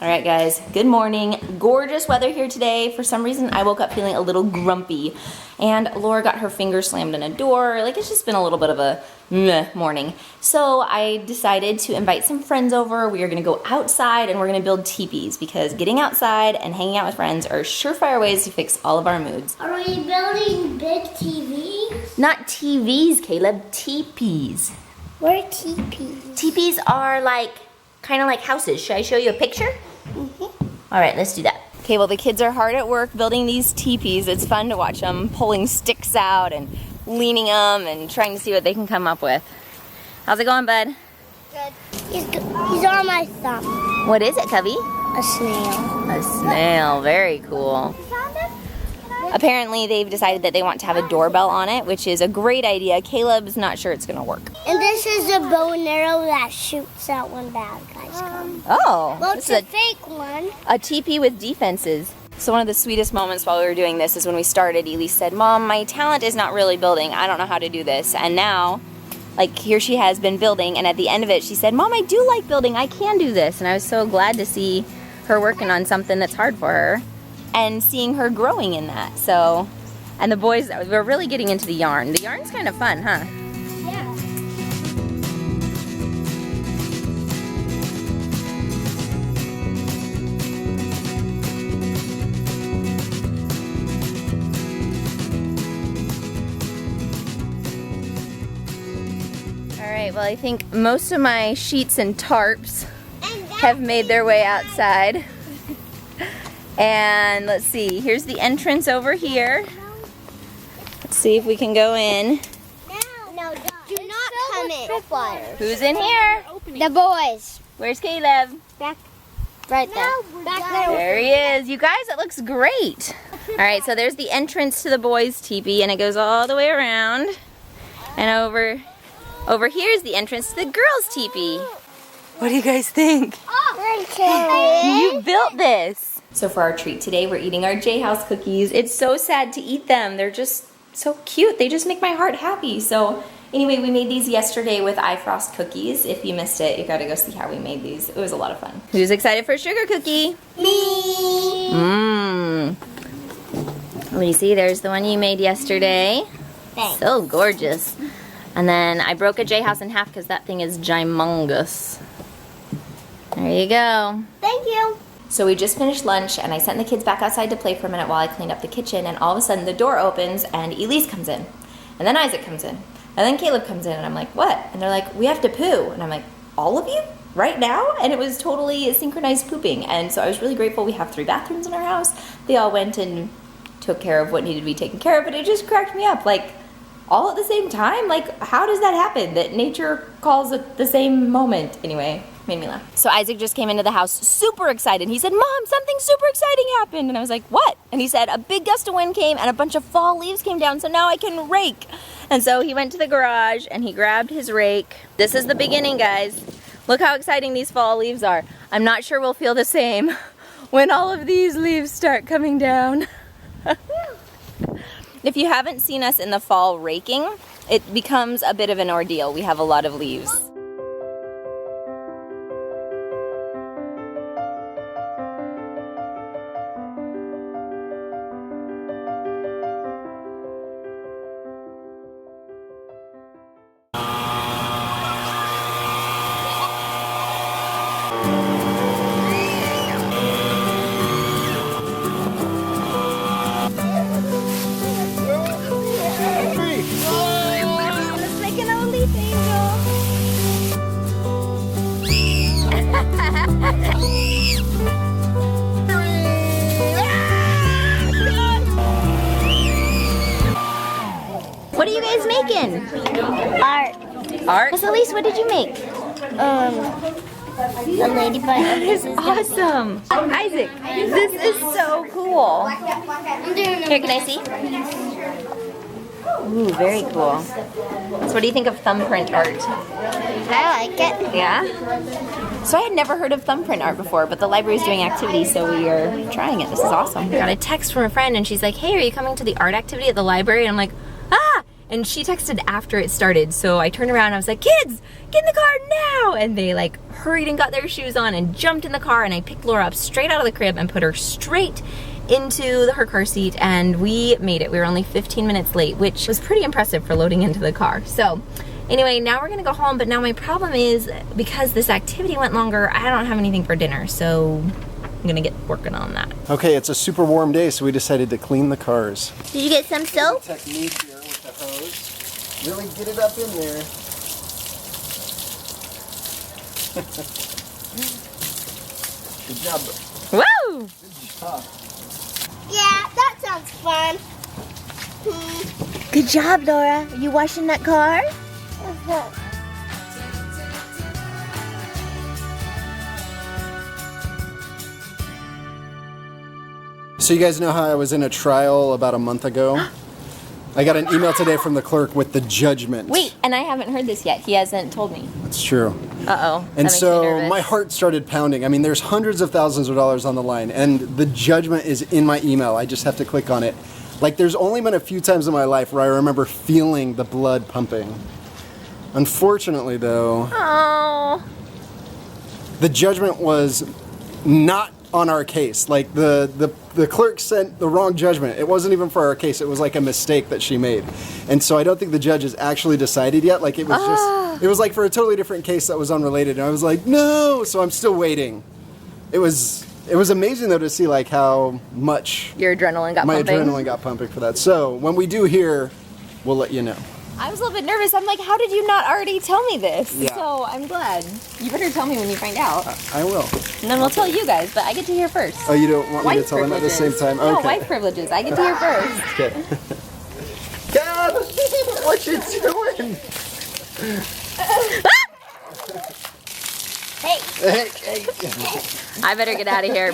All right, guys, good morning. Gorgeous weather here today. For some reason, I woke up feeling a little grumpy, and Laura got her finger slammed in a door. Like, it's just been a little bit of a meh morning. So I decided to invite some friends over. We are gonna go outside and we're gonna build teepees because getting outside and hanging out with friends are surefire ways to fix all of our moods. Are we building big TVs? Not TVs, Caleb, teepees. What are teepees? Teepees are like, kind of like houses. Should I show you a picture? All right, let's do that. Okay, well, the kids are hard at work building these teepees. It's fun to watch them pulling sticks out and leaning them and trying to see what they can come up with. How's it going, bud? Good. He's on my thumb. What is it, Cubby? A snail. A snail, very cool. Apparently, they've decided that they want to have a doorbell on it, which is a great idea. Caleb's not sure it's gonna work. And this is a bow and arrow that shoots out when bad guys come. Oh, Well, it's a fake one. A teepee with defenses. So one of the sweetest moments while we were doing this is when we started, Elise said, "Mom, my talent is not really building. I don't know how to do this." And now, like, here she has been building, and at the end of it, she said, "Mom, I do like building. I can do this." And I was so glad to see her working on something that's hard for her and seeing her growing in that. So, and the boys, we're really getting into the yarn. The yarn's kind of fun, huh? Yeah. All right, well, I think most of my sheets and tarps have made their way outside. And let's see, here's the entrance over here. Let's see if we can go in. No, do not come in. Who's in here? The boys. Where's Caleb? Back. Right there. Back there. There he is. You guys, it looks great. All right, so there's the entrance to the boys' teepee, and it goes all the way around. And over here is the entrance to the girls' teepee. What do you guys think? You built this. So for our treat today, we're eating our J House cookies. It's so sad to eat them. They're just so cute. They just make my heart happy. So anyway, we made these yesterday with iFrost cookies. If you missed it, you gotta go see how we made these. It was a lot of fun. Who's excited for a sugar cookie? Me. Mmm. Lacey, there's the one you made yesterday. Thanks. So gorgeous. And then I broke a J House in half because that thing is gymongous. There you go. Thank you. So we just finished lunch and I sent the kids back outside to play for a minute while I cleaned up the kitchen, and all of a sudden the door opens and Elise comes in. And then Isaac comes in. And then Caleb comes in and I'm like, "What?" And they're like, "We have to poo." And I'm like, "All of you? Right now?" And it was totally synchronized pooping. And so I was really grateful. We have 3 bathrooms in our house. They all went and took care of what needed to be taken care of, but it just cracked me up. Like, all at the same time? Like, how does that happen? That nature calls at the same moment? Anyway, made me laugh. So Isaac just came into the house super excited. He said, "Mom, something super exciting happened." And I was like, "What?" And he said, "A big gust of wind came and a bunch of fall leaves came down, so now I can rake." And so he went to the garage and he grabbed his rake. This is the beginning, guys. Look how exciting these fall leaves are. I'm not sure we'll feel the same when all of these leaves start coming down. If you haven't seen us in the fall raking, it becomes a bit of an ordeal. We have a lot of leaves. What are you guys making? Art. Art? Miss Elise, what did you make? A ladybug. That is awesome. Isaac, this is so cool. Here, can I see? Ooh, very cool. So what do you think of thumbprint art? I like it. Yeah? So I had never heard of thumbprint art before, but the library is doing activities, so we are trying it. This is awesome. I got a text from a friend and she's like, "Hey, are you coming to the art activity at the library?" And I'm like, "Ah, And she texted after it started, so I turned around and I was like, kids, get in the car now! And they like hurried and got their shoes on and jumped in the car, and I picked Laura up straight out of the crib and put her straight into her car seat, and we made it. We were only 15 minutes late, which was pretty impressive for loading into the car. So anyway, now we're gonna go home, but now my problem is because this activity went longer, I don't have anything for dinner, so I'm gonna get working on that. Okay, it's a super warm day, so we decided to clean the cars. Did you get some soap? Technique here with the hose. Really get it up in there. Good job. Woo! Good job. Yeah, that sounds fun. Good job, Laura. Are you washing that car? So you guys know how I was in a trial about a month ago? I got an email today from the clerk with the judgment. Wait, and I haven't heard this yet. He hasn't told me. It's true. Uh-oh. And so my heart started pounding. I mean, there's hundreds of thousands of dollars on the line, and the judgment is in my email. I just have to click on it. Like, there's only been a few times in my life where I remember feeling the blood pumping. Unfortunately, though, Oh. the judgment was not on our case. Like, the clerk sent the wrong judgment. It wasn't even for our case. It was like a mistake that she made. And so I don't think the judge has actually decided yet. Like, it was just, it was like for a totally different case that was unrelated. And I was like, no! So I'm still waiting. It was amazing, though, to see, like, how much Your adrenaline got my pumping? adrenaline got pumping for that. So when we do hear, we'll let you know. I was a little bit nervous. I'm like, how did you not already tell me this? Yeah. So I'm glad. You better tell me when you find out. I will. And then we'll tell you guys, but I get to hear first. Oh, you don't want me to Wife tell them at the same time? No, Okay. wife privileges. I get to hear first. Okay. God, what you doing? Hey. I better get out of here.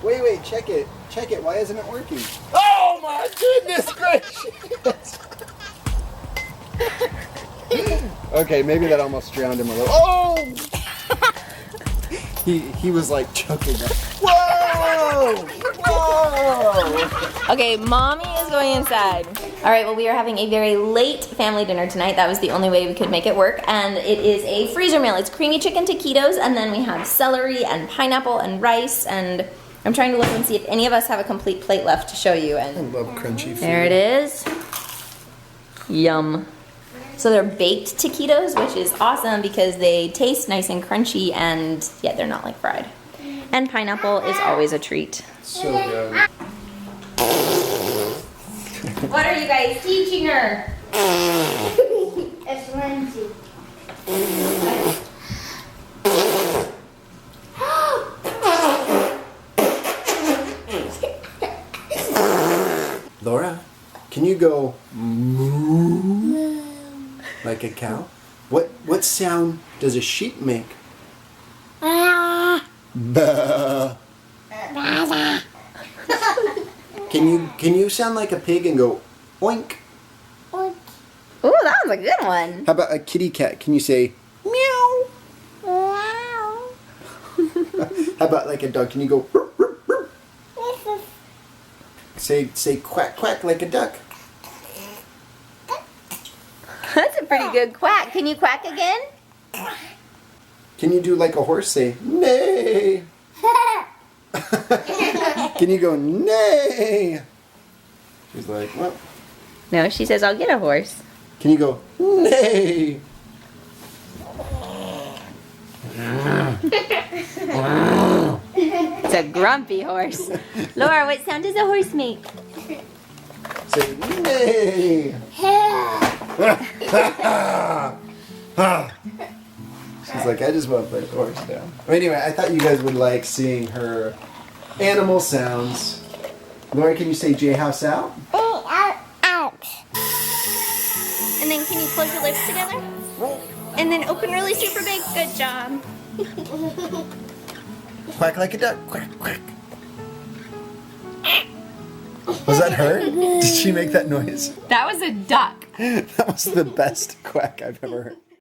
Wait, check it. Check it. Why isn't it working? Oh my goodness gracious! Okay, maybe that almost drowned him a little. Oh! He was like choking up. Whoa! Whoa! Okay, mommy is going inside. All right, well, we are having a very late family dinner tonight. That was the only way we could make it work. And it is a freezer meal. It's creamy chicken taquitos, and then we have celery and pineapple and rice. And I'm trying to look and see if any of us have a complete plate left to show you. I And love crunchy food. there it is. Yum. So they're baked taquitos, which is awesome because they taste nice and crunchy, and yeah, they're not like fried. And pineapple is always a treat. So good. What are you guys teaching her? It's Lindsay. Laura, can you go moo like a cow? What sound does a sheep make? Bah. Can you sound like a pig and go oink? Ooh, that was a good one. How about a kitty cat? Can you say meow? Wow. How about like a dog? Can you go "Rup, rup, rup"? Say quack quack like a duck? That's a pretty good quack. Can you quack again? Can you do like a horse? Say neigh. Can you go neigh? She's like, well. No, she says, I'll get a horse. Can you go neigh? It's a grumpy horse. Laura, what sound does a horse make? Say neigh. She's like, I just want to put the horse down. But anyway, I thought you guys would like seeing her animal sounds. Laura, can you say J house out? Out. And then can you close your lips together? And then open really super big. Good job. Quack like a duck. Quack, quack. Was that her? Did she make that noise? That was a duck. That was the best quack I've ever heard.